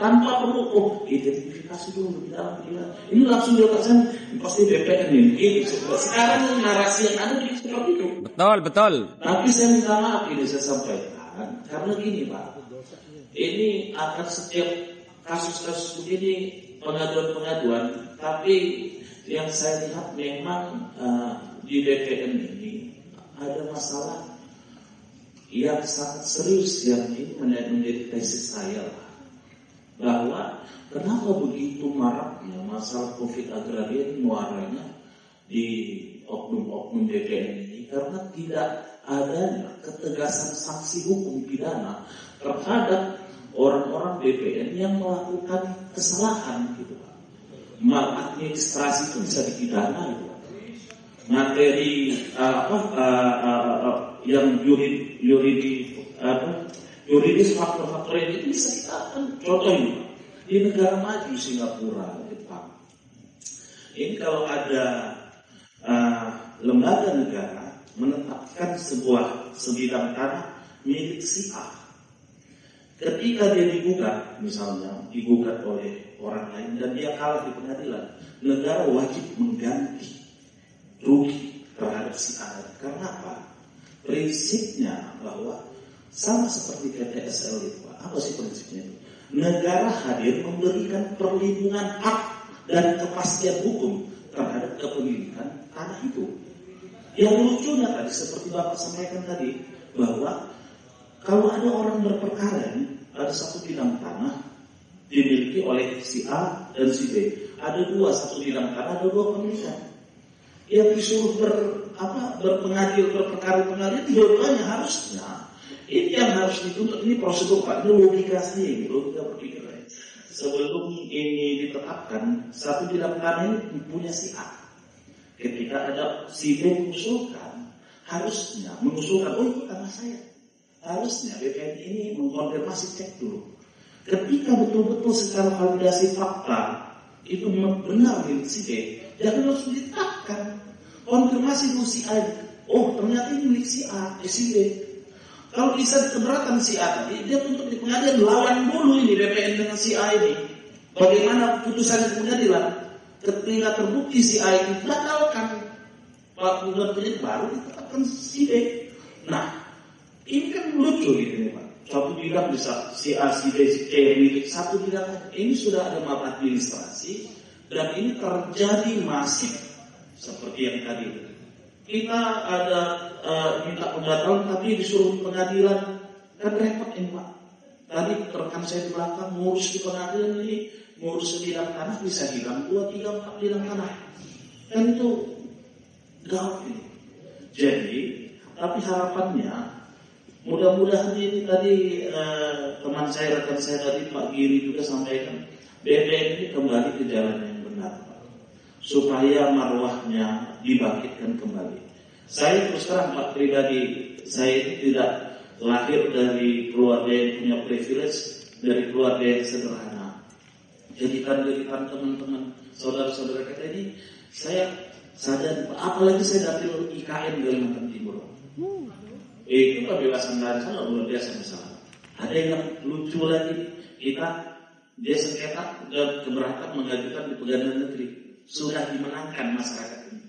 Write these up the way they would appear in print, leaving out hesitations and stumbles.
tanpa perlu identifikasi dulu di dalam dia. Ini langsung dia katakan pasti BPN ini. Sekarang narasi yang ada seperti itu. Betul. Tapi saya minta maaf ini saya sampaikan karena gini Pak, ini akan setiap kasus-kasus begini pengaduan-pengaduan, tapi yang saya lihat memang di BPN ini ada masalah yang sangat serius yang ini menjadi tesis saya bahwa kenapa begitu maraknya masalah konflik agraria ini muaranya di oknum-oknum BPN ini karena tidak adanya ketegasan sanksi hukum pidana terhadap orang-orang BPN yang melakukan kesalahan gitu Pak. Maladministrasi itu bisa dipidana gitu Pak. Materi yang yuridis faktor-faktor ini bisa kita kan contohnya di negara maju Singapura, Jepang. Ini kalau ada lembaga negara menetapkan sebuah sebidang tanah milik si A, ketika dia digugat, misalnya digugat oleh orang lain dan dia kalah di pengadilan, negara wajib mengganti rugi terhadap si A. Karena apa? Prinsipnya bahwa sama seperti PTSL itu, apa sih prinsipnya itu? Negara hadir memberikan perlindungan hak dan kepastian hukum terhadap kepemilikan tanah itu. Yang lucunya tadi seperti Bapak sampaikan tadi bahwa kalau ada orang berperkara ini, ada satu bidang tanah dimiliki oleh si A dan si B. Ada satu bidang tanah, ada dua pemilikan. Yang disuruh berperkara dua-duanya harusnya. Ini yang harus dituntut, ini prosedur Pak, ini logika sih, logika berpikir. Sebelum ini ditetapkan, satu bidang tanah ini punya si A. Ketika ada si B mengusulkan, harusnya mengusulkan, oh itu tanah saya. Harusnya BPN ini mengkonfirmasi cek dulu. Ketika betul-betul secara validasi fakta itu benar milik si B, jangan langsung ditetapkan. Konfirmasi dulu si A. Oh ternyata ini milik si A, si B. Kalau bisa keberatan si A tadi, dia tuntut di pengadilan, lawan dulu ini BPN dengan si A ini. Bagaimana putusan di pengadilan? Ketika terbukti si A ini batalkan, pengadilan baru ditetapkan si B. Nah, ini kan lucu gitu nih Pak. Satu bidang bisa si A, si B, si C milik satu bidang. Ini sudah ada maladministrasi dan ini terjadi masif seperti yang tadi. Kita ada minta pembatalan tapi disuruh pengadilan, kan repot ini Pak. Tadi rekan saya di belakang ngurus di pengadilan ini, ngurus sebidang tanah bisa hilang 2, 3, 4 bidang tanah. Kan itu gawat ini. Jadi, tapi harapannya mudah-mudahan ini tadi teman saya, rekan saya tadi Pak Giri juga sampaikan, BPN ini kembali ke jalan yang benar Pak. Supaya marwahnya dibangkitkan kembali. Saya terus terang Pak pribadi, saya ini tidak lahir dari keluarga yang punya privilege, dari keluarga yang sederhana. Jadikan teman-teman, saudara-saudara kita ini, saya sadar, apalagi saya dapil IKN Kalimantan Timur. Itu kebebasan dan sangat luar biasa misalnya. Ada yang lucu lagi, dia sengketa dan keberatan mengajukan di pengadilan negeri. Sudah dimenangkan masyarakat ini.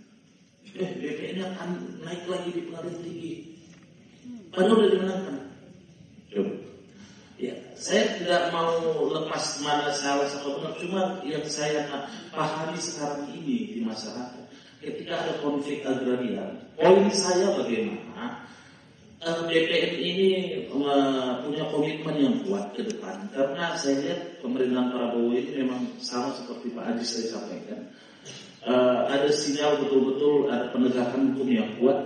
BPN akan naik lagi di pengadilan tinggi. Padahal sudah dimenangkan. Ya, saya tidak mau lepas mana salah atau benar. Cuma yang saya pahami sekarang ini di masyarakat, ketika ada konflik agraria, poin saya bagaimana BPN ini punya komitmen yang kuat ke depan. Karena saya lihat pemerintahan Prabowo ini memang sama seperti Pak Adi saya sampaikan. Ada sinyal betul-betul ada penegakan hukum yang kuat,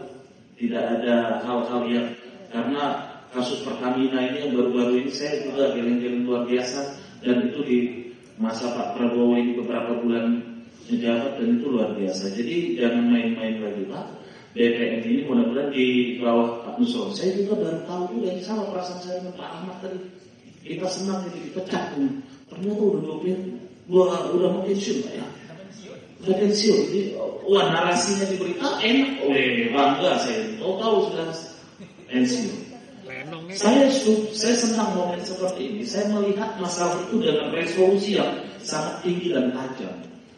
tidak ada hal-hal yang karena kasus Pertamina ini yang baru-baru ini saya juga geleng-geleng luar biasa dan itu di masa Pak Prabowo ini beberapa bulan menjabat dan itu luar biasa. Jadi jangan main-main lagi Pak. BPN ini mudah-mudahan di bawah Pak Nusron. Saya juga baru tahu juga ini sama perasaan saya dengan Pak Ahmad tadi. Kita senang jadi dipecat. Ternyata udah mau pensiun Pak ya. Udah pensiun. Jadi, wah narasinya di berita enak. Bangga saya. Tahu sudah pensiun. Saya senang momen seperti ini. Saya melihat masalah itu dengan resolusi yang sangat tinggi dan tajam.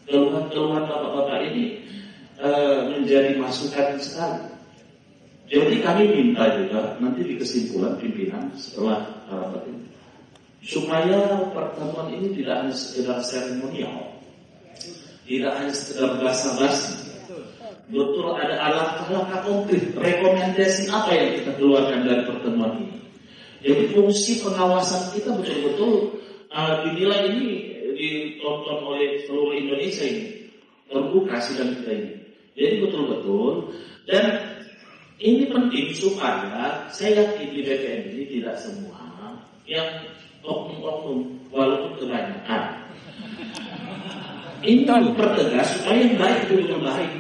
Keluhan-keluhan bapak-bapak ini menjadi masukan sekali. Jadi kami minta juga nanti di kesimpulan pimpinan setelah rapat ini, supaya pertemuan ini tidak hanya sekedar seremonial, tidak hanya sekedar basa-basi. Betul ada langkah-langkah konkret, rekomendasi apa yang kita keluarkan dari pertemuan ini. Jadi fungsi pengawasan kita betul-betul dinilai ini ditonton oleh seluruh Indonesia ini, terbuka sidang kita ini. Jadi betul-betul, dan ini penting supaya saya yakin di BPN ini tidak semua yang oknum-oknum walaupun kebanyakan. Ini pertegas supaya yang baik itu yang baik.